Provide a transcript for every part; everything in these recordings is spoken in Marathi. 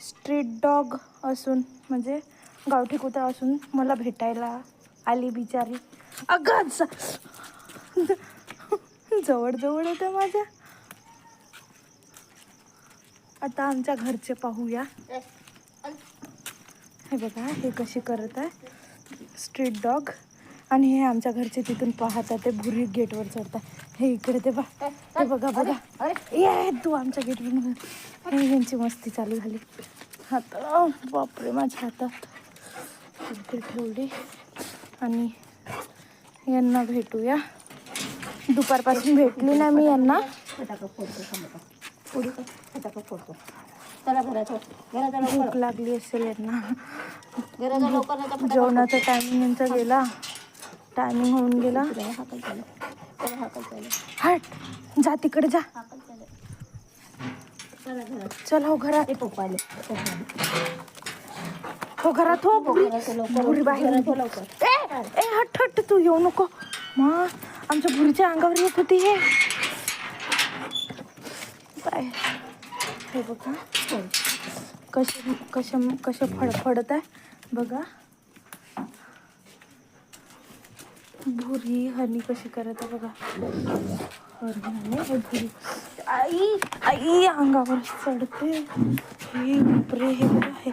स्ट्रीट डॉग असून म्हणजे गावठी कुत्रा असून मला भेटायला आली बिचारी. अगं जवळ जवळ होत्या माझ्या. आता आमच्या घरचे पाहूया. हे बघा हे कशी करत आहे स्ट्रीट डॉग. आणि हे आमच्या घरचे तिथून पाहतात ते भुरी गेटवर चढतात. हे इकडे ते ते बघा बघा ये तू आमच्या गेटवर. हे यांची मस्ती चालू झाली. आता बापरे माझ्या हातात ते ठेवली. आणि यांना भेटूया. दुपारपासून भेटली ना मी यांना. भूक लागली असेल यांना. जेवणाचा टायमिंग यांचा गेला. टायमिंग होऊन गेला. हट जा तिकडे जा. चल हो घरात. हो घरात हो. भुरी बाहेर. ए हट हट तू येऊ नको. मग आमच्या भुरीच्या अंगावर येत होती हे. बाय. हे बघा कसे फडफडत आहे बघा. भुरी हनी कशी करत आहे बघा. भुरी आई आई अंगावर चढते. हे बापरे. हे बघा हे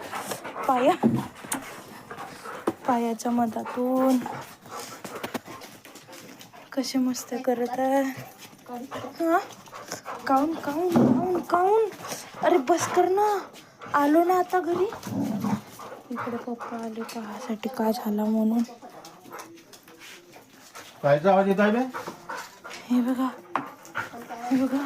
पायाच्या मधातून कसे मस्त करत आहे. हा काऊन काऊन काऊन काऊन. अरे बस कर ना. आलो ना आता घरी. इकडे पप्पा आले पाहासाठी का झाला म्हणून. कायचा आवाज येत आहे. हे बघा हे बघा.